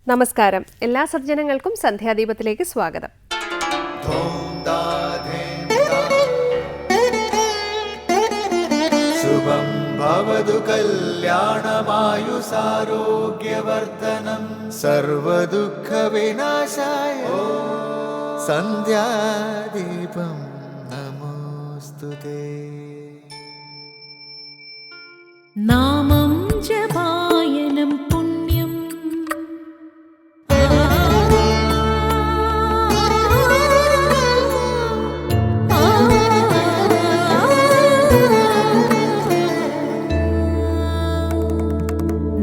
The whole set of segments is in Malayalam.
നമസ്കാരം. എല്ലാ സജ്ജനങ്ങൾക്കും സന്ധ്യാദീപത്തിലേക്ക് സ്വാഗതം. ശുഭം ഭവതു കല്യാണമായുസാരോഗ്യവർദ്ധനം സർവദുഃഖ വിനാശായ സന്ധ്യാദീപം നമോസ്തുതേ. നാമം ജപായനം പുണ്യം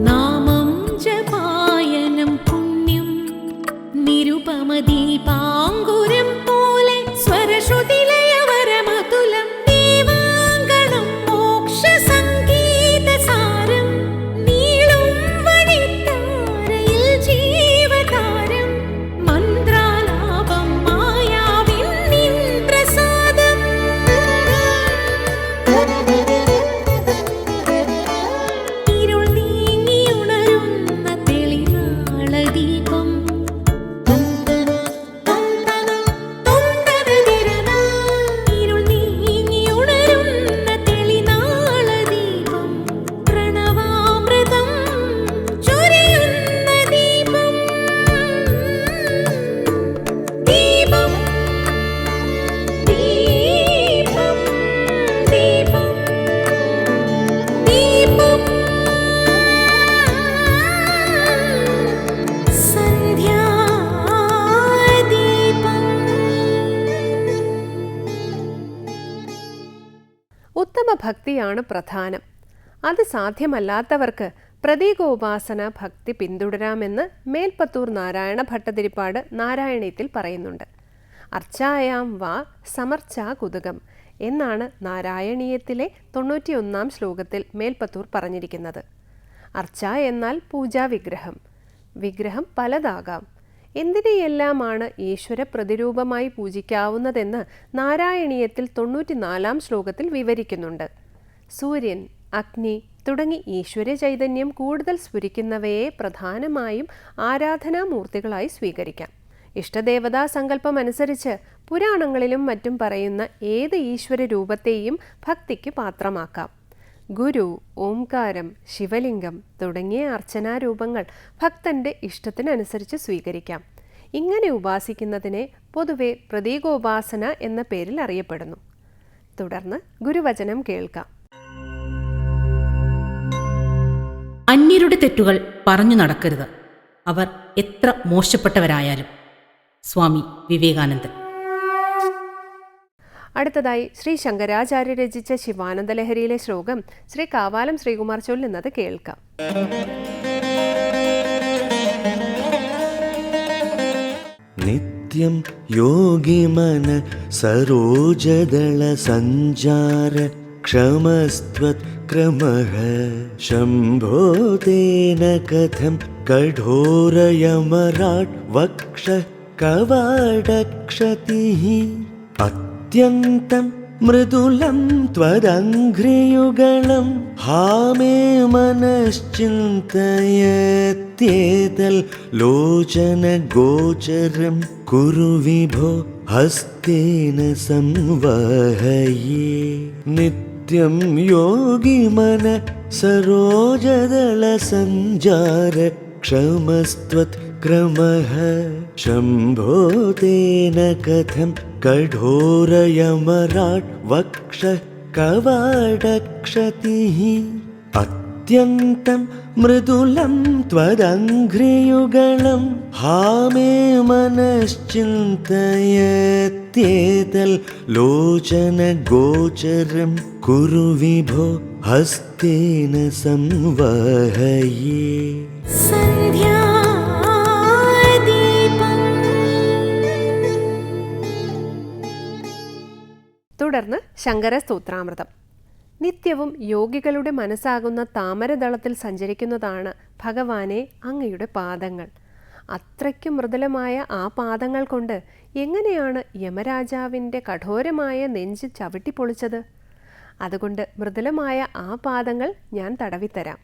നാമം ജപായനം പുണ്യം നിരുപമദീപാങ്കുരം പോലെ സ്വരശ്രുതിലയവരമതുലം ദീവാങ്കണം മോക്ഷസംഗീതസാരം നീളും വഴിത്താരയിൽ ജീവതാരം മന്ത്രാലാപം മായാവിൻ നിൻ പ്രസാദം ഇരുൾ നീങ്ങിയുണരുന്ന തെളിനാളദീപം ഇരുൾ നീങ്ങിയുണരുന്ന തെളിനാളദീപം പ്രണവാമൃതം ചൊരിയുന്ന ദീപം ദീപം ദീപം ദീപം ദീപം സന്ധ്യാദീപം. ഉത്തമ ഭക്തിയാണ് പ്രധാനം. അത് സാധ്യമല്ലാത്തവർക്ക് പ്രതീകോപാസന ഭക്തി പിന്തുടരാമെന്ന് മേൽപ്പത്തൂർ നാരായണ ഭട്ടതിരിപ്പാട് നാരായണീയത്തിൽ പറയുന്നുണ്ട്. അർച്ചായാം വാ സമർച്ചാ കുതുകം എന്നാണ് നാരായണീയത്തിലെ 91 ശ്ലോകത്തിൽ മേൽപ്പത്തൂർ പറഞ്ഞിരിക്കുന്നത്. അർച്ച എന്നാൽ പൂജാവിഗ്രഹം. വിഗ്രഹം പലതാകാം. എന്തിനെയെല്ലാമാണ് ഈശ്വര പ്രതിരൂപമായി പൂജിക്കാവുന്നതെന്ന് നാരായണീയത്തിൽ 94 ശ്ലോകത്തിൽ വിവരിക്കുന്നുണ്ട്. സൂര്യൻ, അഗ്നി തുടങ്ങി ഈശ്വര ചൈതന്യം കൂടുതൽ സ്ഫുരിക്കുന്നവയെ പ്രധാനമായും ആരാധനാമൂർത്തികളായി സ്വീകരിക്കാം. ഇഷ്ടദേവതാ സങ്കല്പം അനുസരിച്ച് പുരാണങ്ങളിലും മറ്റും പറയുന്ന ഏത് ഈശ്വര രൂപത്തെയും ഭക്തിക്ക് പാത്രമാക്കാം. ഗുരു, ഓംകാരം, ശിവലിംഗം തുടങ്ങിയ അർച്ചനാരൂപങ്ങൾ ഭക്തന്റെ ഇഷ്ടത്തിനനുസരിച്ച് സ്വീകരിക്കാം. ഇങ്ങനെ ഉപാസിക്കുന്നതിനെ പൊതുവെ പ്രതീകോപാസന എന്ന പേരിൽ അറിയപ്പെടുന്നു. തുടർന്ന് ഗുരുവചനം കേൾക്കാം. അന്യരുടെ തെറ്റുകൾ പറഞ്ഞു നടക്കരുത്, അവർ എത്ര മോശപ്പെട്ടവരായാലും. സ്വാമി വിവേകാനന്ദൻ. അടുത്തതായി ശ്രീ ശങ്കരാചാര്യ രചിച്ച ശിവാനന്ദലഹരിയിലെ ശ്ലോകം ശ്രീ കാവാലം ശ്രീകുമാർ ചൊല്ലുന്നത് കേൾക്കാം. നിത്യം യോഗിമന സരോജദള സഞ്ചാര ക്ഷമസ്ത്വത് ക്രമഃ ശംഭോ തേന കഥം കഠോരയമരാട് വക്ഷ കവാടക്ഷതിഃ അത്യന്തം മൃദുലം ത്വദംഘ്രിയുഗളം ഹാമേ മനശ്ചിന്തയേത്യേതൽ ലോചന ഗോചരം കുരു വിഭോ ഹസ്തേന സംവഹയേ. നിത്യം യോഗിമന സരോജദള സഞ്ചാര ക്ഷമസ്ത്വത് ക്രമഃ ശംഭോ തേന കഥം കഠോരയമരാട് വക്ഷ കവാടക്ഷതിഃ അത്യന്തം മൃദുലം ത്വദംഘ്രിയുഗളം ഹാമേ മനശ്ചിന്തയേത്യേതൽ ലോചന ഗോചരം കുരു വിഭോ ഹസ്തേന സംവഹയേ. തുടർന്ന് ശങ്കരസ്തോത്രാമൃതം. നിത്യവും യോഗികളുടെ മനസ്സാകുന്ന താമരദളത്തിൽ സഞ്ചരിക്കുന്നതാണ് ഭഗവാനെ അങ്ങയുടെ പാദങ്ങൾ. അത്രയ്ക്കും മൃദുലമായ ആ പാദങ്ങൾ കൊണ്ട് എങ്ങനെയാണ് യമരാജാവിൻ്റെ കഠോരമായ നെഞ്ച് ചവിട്ടിപ്പൊളിച്ചത്? അതുകൊണ്ട് മൃദുലമായ ആ പാദങ്ങൾ ഞാൻ തടവിത്തരാം.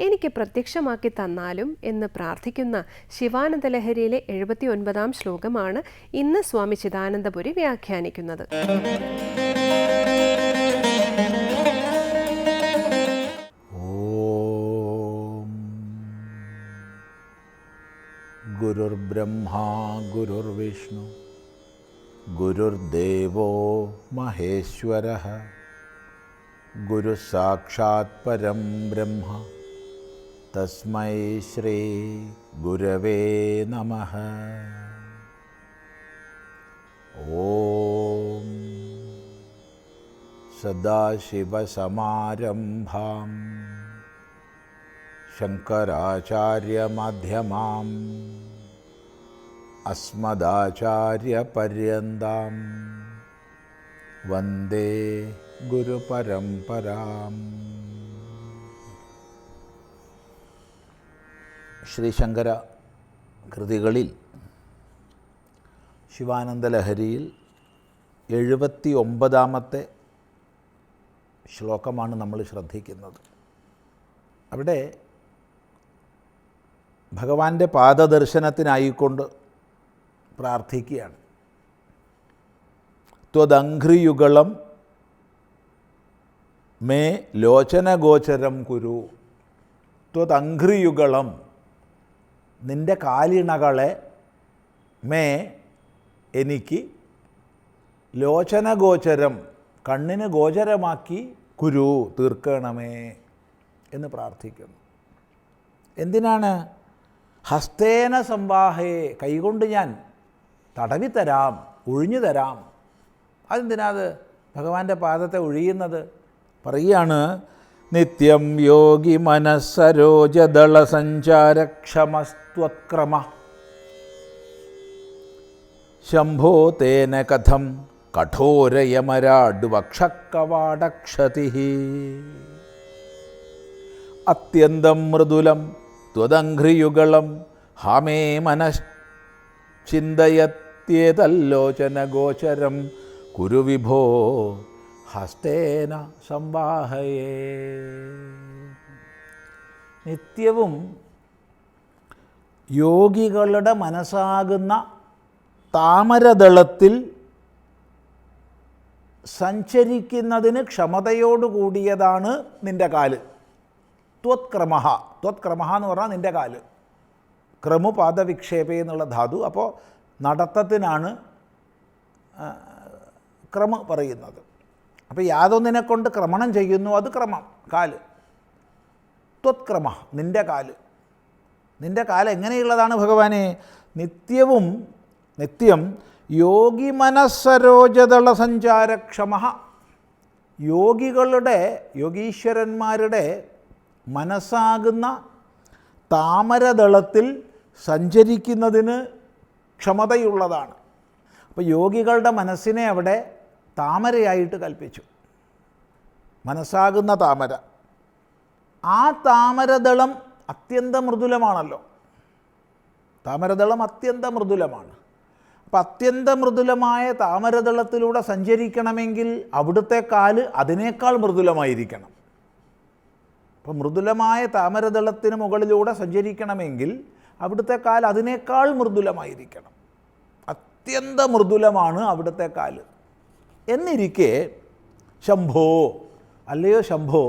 എനിക്ക് പ്രത്യക്ഷമാക്കി തന്നാലും എന്ന് പ്രാർത്ഥിക്കുന്ന ശിവാനന്ദ ലഹരിയിലെ 79-ാം ശ്ലോകമാണ് ഇന്ന് സ്വാമി ചിദാനന്ദപുരി വ്യാഖ്യാനിക്കുന്നത്. ഗുരുർബ്രഹ്മാ ഗുരുർവിഷ്ണു ഗുരുർദേവോ മഹേശ്വരഃ ഗുരുസാക്ഷാത് പരം ബ്രഹ്മ തസ്മൈ ശ്രീ ഗുരവേ നമഃ. ഓം സദാശിവസമാരംഭാം ശങ്കരാചാര്യമധ്യമാം അസ്മദാചാര്യപര്യന്താം വന്ദേ ഗുരുപരമ്പരാം. ശ്രീശങ്കര കൃതികളിൽ ശിവാനന്ദലഹരിയിൽ 79-ാമത്തെ ശ്ലോകമാണ് നമ്മൾ ശ്രദ്ധിക്കുന്നത്. അവിടെ ഭഗവാന്റെ പാദദർശനത്തിനായിക്കൊണ്ട് പ്രാർത്ഥിക്കുകയാണ്. ത്വദംഘ്രിയുഗളം മേ ലോചനഗോചരം കുരു. ത്വദംഘ്രിയുഗളം, നിൻ്റെ കാലിണകളെ, മേ എനിക്ക്, ലോചനഗോചരം കണ്ണിന് ഗോചരമാക്കി, കുരു തീർക്കണമേ എന്ന് പ്രാർത്ഥിക്കുന്നു. എന്തിനാണ്? ഹസ്തേന സംവാഹേ, കൈകൊണ്ട് ഞാൻ തടവിത്തരാം, ഒഴിഞ്ഞു തരാം. അതെന്തിനാത് ഭഗവാന്റെ പാദത്തെ ഒഴിയുന്നത്? പറയുകയാണ്, നിത്യം യോഗി മനസ്സരോജദള സഞ്ചാരക്ഷമസ്ത്വക്രമ ശംഭോ തേന കഥം കഠോരയമരാഡ്വക്ഷക്കവാടക്ഷതി അത്യന്തം മൃദുലം ത്വദംഘ്രിയുഗളം ഹാമേ മനശ്ചിന്തയത്യേതല്ലോചനഗോചരം കുരു വിഭോ ഹസ്തേന സംവാഹയേ. നിത്യവും യോഗികളുടെ മനസ്സാകുന്ന താമരദളത്തിൽ സഞ്ചരിക്കുന്നതിന് ക്ഷമതയോടുകൂടിയതാണ് നിൻ്റെ കാല്. ത്വത്ക്രമഃ, ത്വത്ക്രമഃ എന്ന് പറഞ്ഞാൽ നിൻ്റെ കാല്. ക്രമു പാദവിക്ഷേപേ എന്നുള്ള ധാതു. അപ്പോൾ നടത്തത്തിനാണ് ക്രമ പറയുന്നത്. അപ്പോൾ യാതൊന്നിനെ കൊണ്ട് ക്രമണം ചെയ്യുന്നു, അത് ക്രമം, കാല്. ത്വത്ക്രമ, നിൻ്റെ കാല്. നിൻ്റെ കാല് എങ്ങനെയുള്ളതാണ് ഭഗവാനെ? നിത്യം യോഗി മനസ്സരോജദള സഞ്ചാരക്ഷമ, യോഗീശ്വരന്മാരുടെ മനസ്സാകുന്ന താമരദളത്തിൽ സഞ്ചരിക്കുന്നതിന് ക്ഷമതയുള്ളതാണ്. അപ്പോൾ യോഗികളുടെ മനസ്സിനെ അവിടെ താമരയായിട്ട് കൽപ്പിച്ചു. മനസ്സാകുന്ന താമര. ആ താമരദളം അത്യന്തം മൃദുലമാണല്ലോ. താമരദളം അത്യന്തം മൃദുലമാണ്. അപ്പം അത്യന്തം മൃദുലമായ താമരദളത്തിലൂടെ സഞ്ചരിക്കണമെങ്കിൽ അവിടുത്തെ കാല് അതിനേക്കാൾ മൃദുലമായിരിക്കണം. അപ്പം മൃദുലമായ താമരദളത്തിന് മുകളിലൂടെ സഞ്ചരിക്കണമെങ്കിൽ അവിടുത്തെ കാല് അതിനേക്കാൾ മൃദുലമായിരിക്കണം. അത്യന്ത മൃദുലമാണ് അവിടുത്തെ കാല്. എന്നിരിക്കെ ശംഭോ, അല്ലയോ ശംഭോ,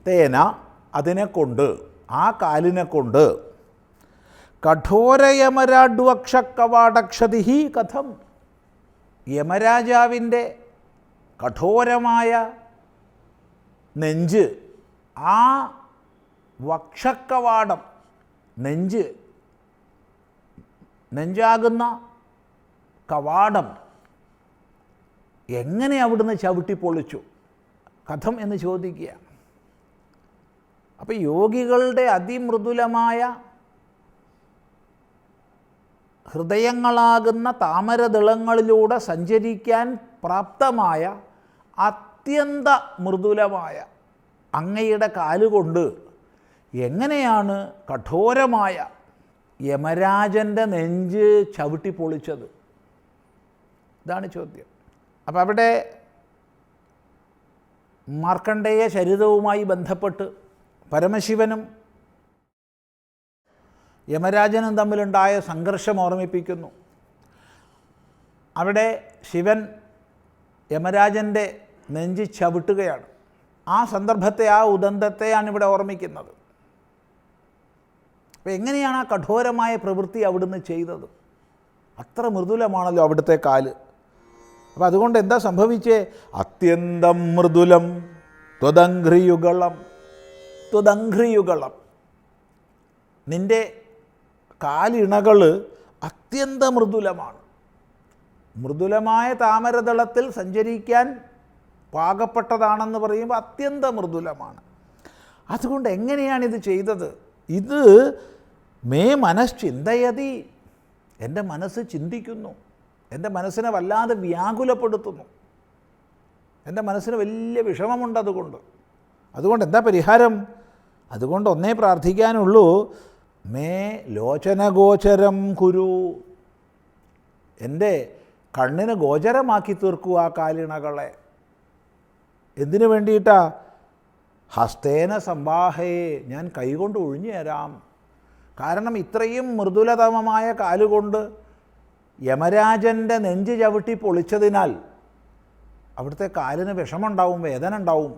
തേന, അതിനെക്കൊണ്ട്, ആ കാലിനെ കൊണ്ട്, കഠോരയമരാഡ്വക്ഷക്കവാടക്ഷതി കഥം, യമരാജാവിൻ്റെ കഠോരമായ നെഞ്ച്, ആ വക്ഷക്കവാടം, നെഞ്ചാകുന്ന കവാടം എങ്ങനെ അവിടുന്ന് ചവിട്ടിപ്പൊളിച്ചു? കഥം എന്ന് ചോദിക്കുക. അപ്പോൾ യോഗികളുടെ അതിമൃദുലമായ ഹൃദയങ്ങളാകുന്ന താമരദളങ്ങളിലൂടെ സഞ്ചരിക്കാൻ പ്രാപ്തമായ അത്യന്ത മൃദുലമായ അങ്ങയുടെ കാലുകൊണ്ട് എങ്ങനെയാണ് കഠോരമായ യമരാജൻ്റെ നെഞ്ച് ചവിട്ടിപ്പൊളിച്ചത്? ഇതാണ് ചോദ്യം. അപ്പം അവിടെ മാർക്കണ്ഡേയ ചരിതവുമായി ബന്ധപ്പെട്ട് പരമശിവനും യമരാജനും തമ്മിലുണ്ടായ സംഘർഷം ഓർമ്മിപ്പിക്കുന്നു. അവിടെ ശിവൻ യമരാജൻ്റെ നെഞ്ചി ചവിട്ടുകയാണ്. ആ സന്ദർഭത്തെ, ആ ഉദന്തത്തെയാണ് ഇവിടെ ഓർമ്മിക്കുന്നത്. അപ്പോൾ എങ്ങനെയാണ് ആ കഠോരമായ പ്രവൃത്തി അവിടുന്ന് ചെയ്തത്? അത്ര മൃദുലമാണല്ലോ അവിടുത്തെ കാല്. അപ്പോൾ അതുകൊണ്ട് എന്താ സംഭവിച്ചേ? അത്യന്തം മൃദുലം ത്വദംഘ്രിയുഗളം. ത്വദംഘ്രിയുഗളം, നിൻ്റെ കാലിണകൾ അത്യന്ത മൃദുലമാണ്. മൃദുലമായ താമരദളത്തിൽ സഞ്ചരിക്കാൻ പാകപ്പെട്ടതാണെന്ന് പറയുമ്പോൾ അത്യന്ത മൃദുലമാണ്. അതുകൊണ്ട് എങ്ങനെയാണിത് ചെയ്തത്? ഇത് മേ മനശ്ചിന്തയതി, എൻ്റെ മനസ്സ് ചിന്തിക്കുന്നു, എൻ്റെ മനസ്സിനെ വല്ലാതെ വ്യാകുലപ്പെടുത്തുന്നു, എൻ്റെ മനസ്സിന് വലിയ വിഷമമുണ്ട്. അതുകൊണ്ട് എന്താ പരിഹാരം? അതുകൊണ്ട് ഒന്നേ പ്രാർത്ഥിക്കാനുള്ളൂ, മേ ലോചനഗോചരം കുരു, എൻ്റെ കണ്ണിന് ഗോചരമാക്കി തീർക്കുക ആ കാലിണകളെ. എന്തിനു വേണ്ടിയിട്ടാ? ഹസ്തേന സംവാഹയെ, ഞാൻ കൈകൊണ്ട് ഒഴിഞ്ഞു തരാം. കാരണം ഇത്രയും മൃദുലതമമായ കാലുകൊണ്ട് യമരാജൻ്റെ നെഞ്ച് ചവിട്ടി പൊളിച്ചതിനാൽ അവിടുത്തെ കാലിന് വിഷമുണ്ടാവും, വേദന ഉണ്ടാവും.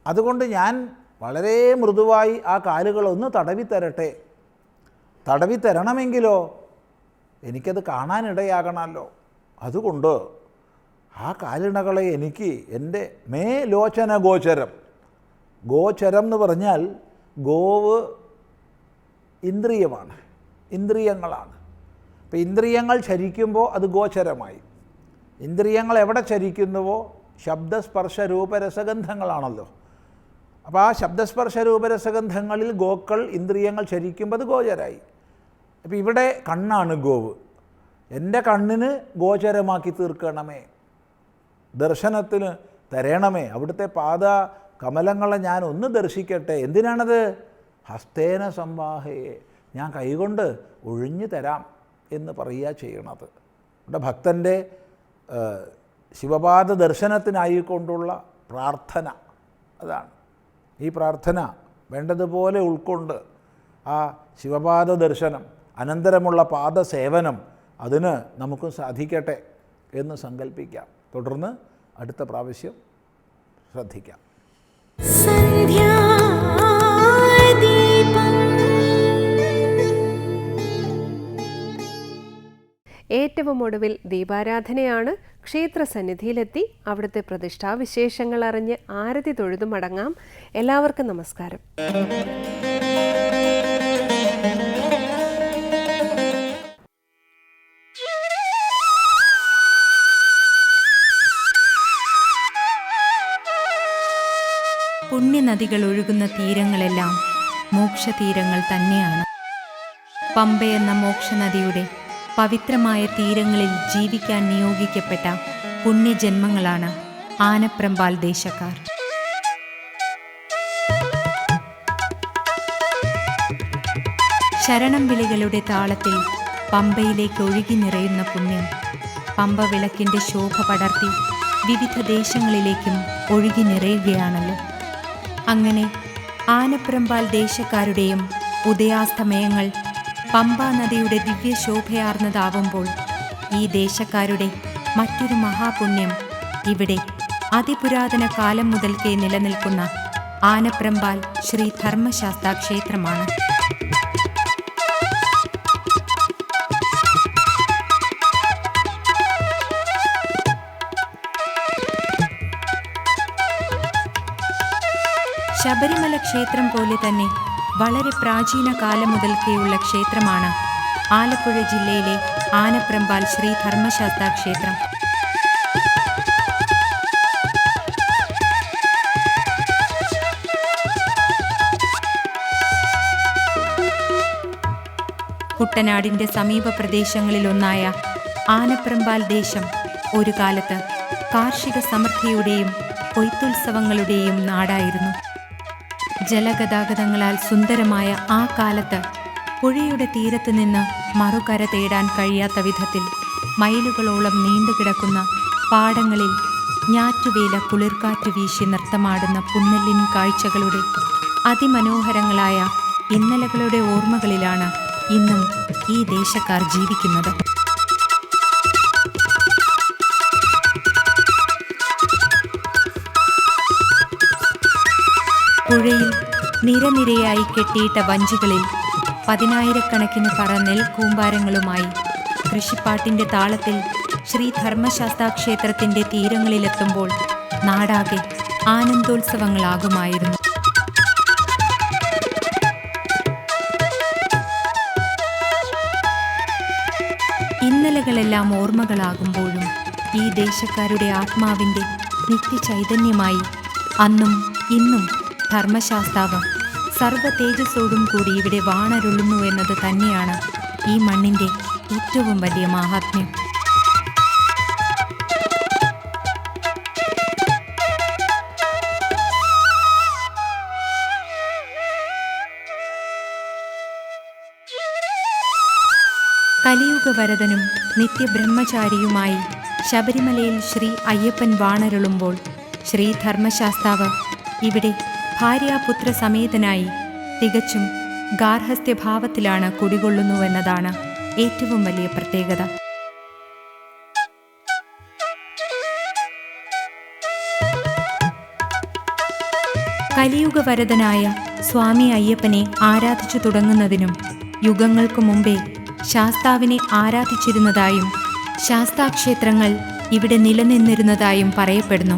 അതുകൊണ്ട് ഞാൻ വളരെ മൃദുവായി ആ കാലുകളൊന്ന് തടവിത്തരട്ടെ. തടവിത്തരണമെങ്കിലോ എനിക്കത് കാണാനിടയാകണമല്ലോ. അതുകൊണ്ട് ആ കാലിണകളെ എനിക്ക് എൻ്റെ മേ ലോചന ഗോചരം. ഗോചരം എന്ന് പറഞ്ഞാൽ ഗോവ് ഇന്ദ്രിയമാണ്, ഇന്ദ്രിയങ്ങളാണ്. അപ്പോൾ ഇന്ദ്രിയങ്ങൾ ചരിക്കുമ്പോൾ അത് ഗോചരമായി. ഇന്ദ്രിയങ്ങൾ എവിടെ ചരിക്കുന്നുവോ ശബ്ദസ്പർശ രൂപരസഗന്ധങ്ങളാണല്ലോ. അപ്പോൾ ആ ശബ്ദസ്പർശ രൂപരസഗന്ധങ്ങളിൽ ഗോക്കൾ ഇന്ദ്രിയങ്ങൾ ചരിക്കുമ്പോൾ അത് ഗോചരായി. അപ്പോൾ ഇവിടെ കണ്ണാണ് ഗോവ്. എൻ്റെ കണ്ണിന് ഗോചരമാക്കി തീർക്കണമേ, ദർശനത്തിന് തരണമേ. അവിടുത്തെ പാദ കമലങ്ങളെ ഞാൻ ഒന്ന് ദർശിക്കട്ടെ. എന്തിനാണത്? ഹസ്തേന സംവാഹയെ, ഞാൻ കൈകൊണ്ട് ഒഴിഞ്ഞു തരാം എന്ന് പറയുക ചെയ്യണത്. ഇവിടെ ഭക്തൻ്റെ ശിവപാദ ദർശനത്തിനായിക്കൊണ്ടുള്ള പ്രാർത്ഥന അതാണ്. ഈ പ്രാർത്ഥന വേണ്ടതുപോലെ ഉൾക്കൊണ്ട് ആ ശിവപാദ ദർശനം, അനന്തരമുള്ള പാദസേവനം, അതിന് നമുക്ക് സാധിക്കട്ടെ എന്ന് സങ്കല്പിക്കാം. തുടർന്ന് അടുത്ത പ്രാവശ്യം ശ്രദ്ധിക്കാം. ഏറ്റവും ഒടുവിൽ ദീപാരാധനയാണ്. ക്ഷേത്രസന്നിധിയിലെത്തി അവിടുത്തെ പ്രതിഷ്ഠാവിശേഷങ്ങൾ അറിഞ്ഞ് ആരതി തൊഴുതു മടങ്ങാം. എല്ലാവർക്കും നമസ്കാരം. പുണ്യനദികൾ ഒഴുകുന്ന തീരങ്ങളെല്ലാം മോക്ഷതീരങ്ങൾ തന്നെയാണ്. പമ്പയെന്ന മോക്ഷനദിയുടെ പവിത്രമായ തീരങ്ങളിൽ ജീവിക്കാൻ നിയോഗിക്കപ്പെട്ട പുണ്യജന്മങ്ങളാണ് ആനപ്രമ്പാൽ ദേശക്കാർ. ശരണം വിളികളുടെ താളത്തിൽ പമ്പയിലേക്ക് ഒഴുകി നിറയുന്ന പുണ്യം പമ്പ വിളക്കിൻ്റെ ശോഭ പടർത്തി വിവിധ ദേശങ്ങളിലേക്കും ഒഴുകി നിറയുകയാണല്ലോ. അങ്ങനെ ആനപ്രമ്പാൽ ദേശക്കാരുടെയും ഉദയാസ്തമയങ്ങൾ പമ്പാ നദിയുടെ ദിവ്യശോഭയാർന്നതാവുമ്പോൾ ഈ ദേശക്കാരുടെ മറ്റൊരു മഹാപുണ്യം ഇവിടെ അതിപുരാതന കാലം മുതൽക്കേ നിലനിൽക്കുന്ന ആനപ്രമ്പാൽ ശ്രീ ധർമ്മശാസ്താ ക്ഷേത്രമാണ്. ശബരിമല ക്ഷേത്രം പോലെ തന്നെ വളരെ പ്രാചീന കാലം മുതൽക്കേയുള്ള ക്ഷേത്രമാണ് ആലപ്പുഴ ജില്ലയിലെ ആനപ്രമ്പാൽ ശ്രീ ധർമ്മശാസ്താ ക്ഷേത്രം. കുട്ടനാടിൻ്റെ സമീപ പ്രദേശങ്ങളിലൊന്നായ ആനപ്രമ്പാൽ ദേശം ഒരു കാലത്ത് കാർഷിക സമൃദ്ധിയുടെയും കൊയ്ത്തുത്സവങ്ങളുടെയും നാടായിരുന്നു. ജലഗതാഗതങ്ങളാൽ സുന്ദരമായ ആ കാലത്ത് പുഴയുടെ തീരത്ത് നിന്ന് മറുകര തേടാൻ കഴിയാത്ത വിധത്തിൽ മൈലുകളോളം നീണ്ടുകിടക്കുന്ന പാടങ്ങളിൽ ഞാറ്റുവേല കുളിർക്കാറ്റ് വീശി നൃത്തമാടുന്ന പുന്നെല്ലിൻ കാഴ്ചകളുടെ അതിമനോഹരങ്ങളായ ഇന്നലകളുടെ ഓർമ്മകളിലാണ് ഇന്നും ഈ ദേശക്കാർ ജീവിക്കുന്നത്. പുഴയിൽ നിരനിരയായി കെട്ടിയിട്ട വഞ്ചികളിൽ 10,000-കണക്കിന് പറ നെൽ കൂമ്പാരങ്ങളുമായി കൃഷിപ്പാട്ടിൻ്റെ താളത്തിൽ ശ്രീ ധർമ്മശാസ്താ ക്ഷേത്രത്തിൻ്റെ തീരങ്ങളിലെത്തുമ്പോൾ നാടാകെ ആനന്ദോത്സവങ്ങളാകുമായിരുന്നു. ഇന്നലകളെല്ലാം ഓർമ്മകളാകുമ്പോഴും ഈ ദേശക്കാരുടെ ആത്മാവിൻ്റെ നിത്യചൈതന്യമായി അന്നും ഇന്നും ധർമ്മശാസ്താവ് സർവ തേജസ്സോടും കൂടി ഇവിടെ വാണരുളുന്നു എന്നത് തന്നെയാണ് ഈ മണ്ണിൻ്റെ ഏറ്റവും വലിയ മാഹാത്മ്യം. കലിയുഗവരദനും നിത്യബ്രഹ്മചാരിയുമായി ശബരിമലയിൽ ശ്രീ അയ്യപ്പൻ വാണരുളുമ്പോൾ ശ്രീ ധർമ്മശാസ്താവ് ഇവിടെ ഭാര്യാപുത്ര സമേതനായി തികച്ചും ഗാർഹസ്ഥ്യഭാവത്തിലാണ് കുടികൊള്ളുന്നുവെന്നതാണ് ഏറ്റവും വലിയ പ്രത്യേകത. കലിയുഗവരദനായ സ്വാമി അയ്യപ്പനെ ആരാധിച്ചു തുടങ്ങുന്നതിനും യുഗങ്ങൾക്കു മുമ്പേ ശാസ്താവിനെ ആരാധിച്ചിരുന്നതായും ശാസ്താക്ഷേത്രങ്ങൾ ഇവിടെ നിലനിന്നിരുന്നതായും പറയപ്പെടുന്നു.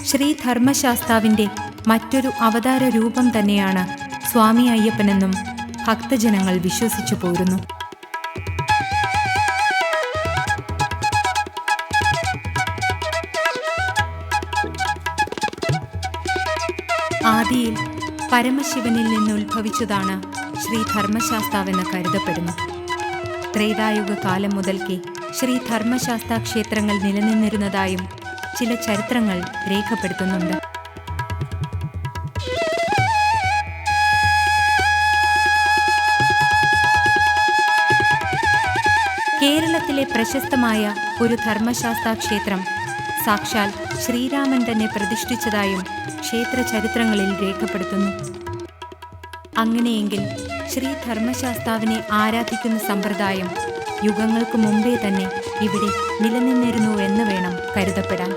ശ്രീ ധർമ്മശാസ്താവിൻ്റെ മറ്റൊരു അവതാര രൂപം തന്നെയാണ് സ്വാമി അയ്യപ്പനെന്നും ഭക്തജനങ്ങൾ വിശ്വസിച്ചു പോരുന്നു. ആദിയിൽ പരമശിവനിൽ നിന്ന് ഉത്ഭവിച്ചതാണ് ശ്രീ ധർമ്മശാസ്താവെന്ന് കരുതപ്പെടുന്നു. ത്രേതായുഗ കാലം മുതൽക്കേ ശ്രീ ധർമ്മശാസ്താ ക്ഷേത്രങ്ങൾ നിലനിന്നിരുന്നതായും ചില ചരിത്രങ്ങൾ രേഖപ്പെടുത്തുന്നുണ്ട്. കേരളത്തിലെ പ്രശസ്തമായ ഒരു ധർമ്മശാസ്താ ക്ഷേത്രം സാക്ഷാൽ ശ്രീരാമൻ തന്നെ പ്രതിഷ്ഠിച്ചതായും ക്ഷേത്ര ചരിത്രങ്ങളിൽ രേഖപ്പെടുത്തുന്നു. അങ്ങനെയെങ്കിൽ ശ്രീ ധർമ്മശാസ്താവിനെ ആരാധിക്കുന്ന സമ്പ്രദായം യുഗങ്ങൾക്ക് മുമ്പേ തന്നെ ഇവിടെ നിലനിന്നിരുന്നു എന്ന് വേണം കരുതപ്പെടാൻ.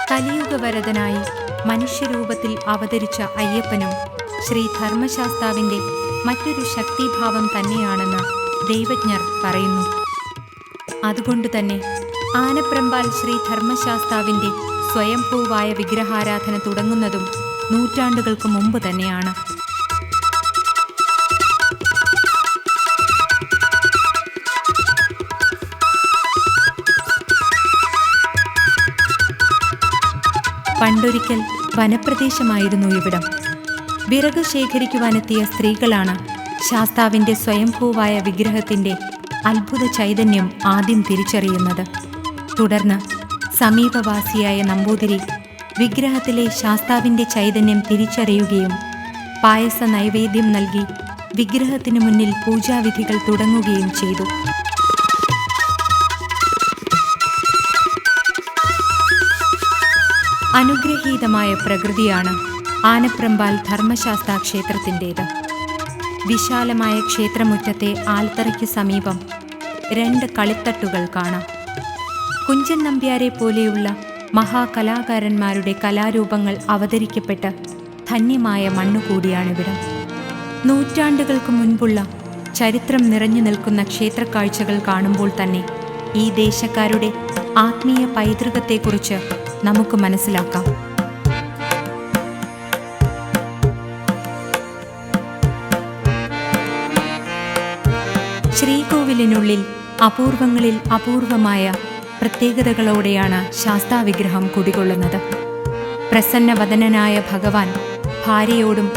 കലിയുഗവരദനായി മനുഷ്യരൂപത്തിൽ അവതരിച്ച അയ്യപ്പനും ശ്രീ ധർമ്മശാസ്താവിൻ്റെ മറ്റൊരു ശക്തിഭാവം തന്നെയാണെന്ന് ദൈവജ്ഞർ പറയുന്നു. അതുകൊണ്ടുതന്നെ ആനപ്രമ്പാൽ ശ്രീ ധർമ്മശാസ്താവിൻ്റെ സ്വയംഭൂവായ വിഗ്രഹാരാധന തുടങ്ങുന്നതും നൂറ്റാണ്ടുകൾക്ക് മുമ്പ് തന്നെയാണ്. പണ്ടൊരിക്കൽ വനപ്രദേശമായിരുന്നു ഇവിടം. വിറക് ശേഖരിക്കുവാനെത്തിയ സ്ത്രീകളാണ് ശാസ്താവിൻ്റെ സ്വയംഭൂവായ വിഗ്രഹത്തിൻ്റെ അത്ഭുത ചൈതന്യം ആദ്യം തിരിച്ചറിയുന്നത്. തുടർന്ന് സമീപവാസിയായ നമ്പൂതിരി വിഗ്രഹത്തിലെ ശാസ്താവിൻ്റെ ചൈതന്യം തിരിച്ചറിയുകയും പായസ നൈവേദ്യം നൽകി വിഗ്രഹത്തിനു മുന്നിൽ പൂജാവിധികൾ തുടങ്ങുകയും ചെയ്തു. അനുഗ്രഹീതമായ പ്രകൃതിയാണ് ആനപ്രമ്പാൽ ധർമ്മശാസ്താ ക്ഷേത്രത്തിൻ്റേത്. വിശാലമായ ക്ഷേത്രമുറ്റത്തെ ആൽത്തറയ്ക്ക് സമീപം 2 കളിത്തട്ടുകൾ കാണാം. കുഞ്ചൻ നമ്പ്യാരെ പോലെയുള്ള മഹാകലാകാരന്മാരുടെ കലാരൂപങ്ങൾ അവതരിക്കപ്പെട്ട് ധന്യമായ മണ്ണുകൂടിയാണിവിടം. നൂറ്റാണ്ടുകൾക്ക് മുൻപുള്ള ചരിത്രം നിറഞ്ഞു നിൽക്കുന്ന ക്ഷേത്രക്കാഴ്ചകൾ കാണുമ്പോൾ തന്നെ ഈ ദേശക്കാരുടെ ആത്മീയ പൈതൃകത്തെക്കുറിച്ച് നമുക്ക് മനസ്സിലാക്കാം. ശ്രീകോവിലിനുള്ളിൽ അപൂർവങ്ങളിൽ അപൂർവമായ പ്രത്യേകതകളോടെയാണ് ശാസ്താവിഗ്രഹം കുടികൊള്ളുന്നത്. പ്രസന്നവദനനായ ഭഗവാൻ ഭാര്യയോടും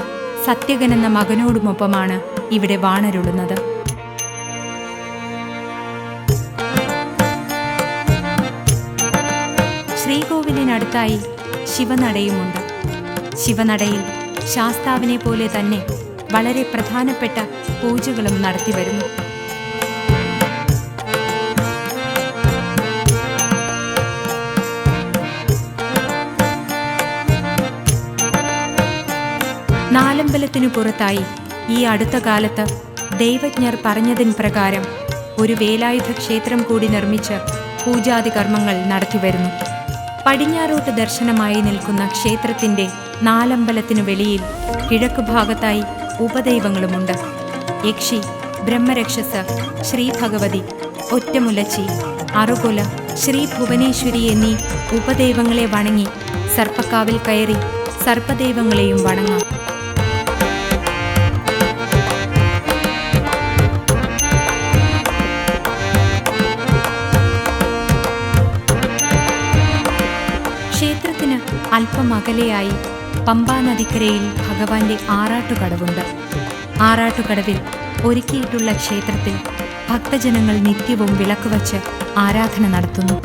സത്യകൻ എന്ന മകനോടുമൊപ്പമാണ് ഇവിടെ വാണരുളുന്നത്. ശ്രീകോവിലിനടുത്തായി ശിവനടയുമുണ്ട്. ശിവനടയിൽ ശാസ്താവിനെ പോലെ തന്നെ വളരെ പ്രധാനപ്പെട്ട പൂജകളും നടത്തിവരുന്നു. നാലമ്പലത്തിനു പുറത്തായി ഈ അടുത്ത കാലത്ത് ദൈവജ്ഞർ പറഞ്ഞതിൻ പ്രകാരം ഒരു വേലായുധ ക്ഷേത്രം കൂടി നിർമ്മിച്ച് പൂജാതി കർമ്മങ്ങൾ നടത്തിവരുന്നു. പടിഞ്ഞാറോട്ട് ദർശനമായി നിൽക്കുന്ന ക്ഷേത്രത്തിൻ്റെ നാലമ്പലത്തിനു വെളിയിൽ കിഴക്കു ഭാഗത്തായി ഉപദൈവങ്ങളുമുണ്ട്. യക്ഷി, ബ്രഹ്മരക്ഷസ്, ശ്രീ ഭഗവതി, ഒറ്റമുലച്ചി, അറുകൊല, ശ്രീ ഭുവനേശ്വരി എന്നീ ഉപദൈവങ്ങളെ വണങ്ങി സർപ്പക്കാവിൽ കയറി സർപ്പദൈവങ്ങളെയും വണങ്ങാം. ക്ഷേത്രത്തിന് അല്പം അകലെയായി പമ്പാ നദിക്കരയിൽ ഭഗവാന്റെ ആറാട്ടുകടവുണ്ട്. ആറാട്ടുകടവിൽ ഒരുക്കിയിട്ടുള്ള ക്ഷേത്രത്തിൽ ഭക്തജനങ്ങൾ നിത്യവും വിളക്ക് വച്ച് ആരാധന നടത്തുന്നു.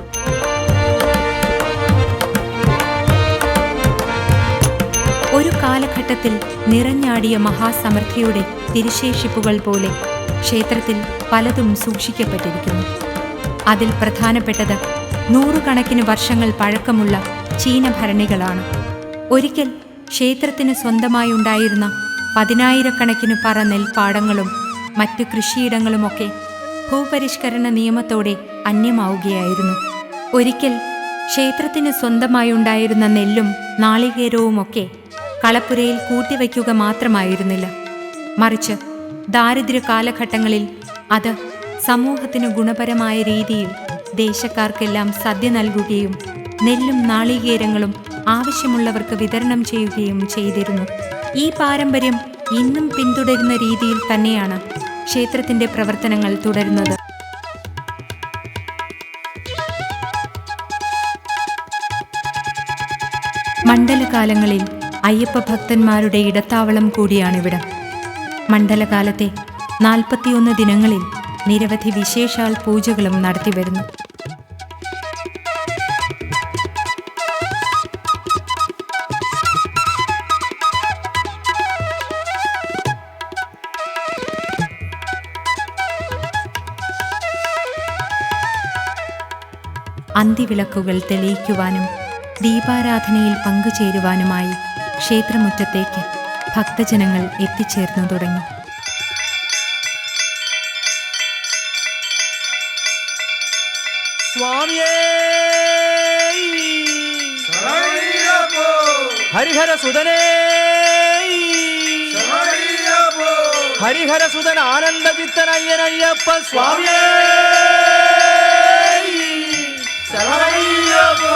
ഒരു കാലഘട്ടത്തിൽ നിറഞ്ഞാടിയ മഹാസമൃദ്ധിയുടെ തിരുശേഷിപ്പുകൾ പോലെ ക്ഷേത്രത്തിൽ പലതും സൂക്ഷിക്കപ്പെട്ടിരിക്കുന്നു. അതിൽ പ്രധാനപ്പെട്ടത് നൂറുകണക്കിന് വർഷങ്ങൾ പഴക്കമുള്ള ചീനഭരണികളാണ്. ഒരിക്കൽ ക്ഷേത്രത്തിന് സ്വന്തമായി ഉണ്ടായിരുന്ന 10,000-കണക്കിന് പറ നെൽപ്പാടങ്ങളും മറ്റു കൃഷിയിടങ്ങളുമൊക്കെ ഭൂപരിഷ്കരണ നിയമത്തോടെ അന്യമാവുകയായിരുന്നു. ഒരിക്കൽ ക്ഷേത്രത്തിന് സ്വന്തമായി ഉണ്ടായിരുന്ന നെല്ലും നാളികേരവുമൊക്കെ കളപ്പുരയിൽ കൂട്ടിവയ്ക്കുക മാത്രമായിരുന്നില്ല, മറിച്ച് ദാരിദ്ര്യ കാലഘട്ടങ്ങളിൽ അത് സമൂഹത്തിന് ഗുണപരമായ രീതിയിൽ ദേശക്കാർക്കെല്ലാം സദ്യ നൽകുകയും നെല്ലും നാളികേരങ്ങളും ആവശ്യമുള്ളവർക്ക് വിതരണം ചെയ്യുകയും ചെയ്തിരുന്നു. ഈ പാരമ്പര്യം ഇന്നും പിന്തുടരുന്ന രീതിയിൽ തന്നെയാണ് ക്ഷേത്രത്തിന്റെ പ്രവർത്തനങ്ങൾ തുടരുന്നത്. മണ്ഡലകാലങ്ങളിൽ അയ്യപ്പ ഭക്തന്മാരുടെ ഇടത്താവളം കൂടിയാണിവിടം. മണ്ഡലകാലത്തെ 41 ദിനങ്ങളിൽ നിരവധി വിശേഷാൽ പൂജകളും നടത്തിവരുന്നു. അന്തിവിളക്കുകൾ തെളിയിക്കുവാനും ദീപാരാധനയിൽ പങ്കുചേരുവാനുമായി ക്ഷേത്രമുറ്റത്തേക്ക് ഭക്തജനങ്ങൾ എത്തിച്ചേർന്നു തുടങ്ങി. ഹരിഹര സുതനേ, ഹരിഹര സുതൻ ആനന്ദചിത്തനയ്യനയ്യപ്പ സ്വാമിയേ ശരണയ്യപ്പോ.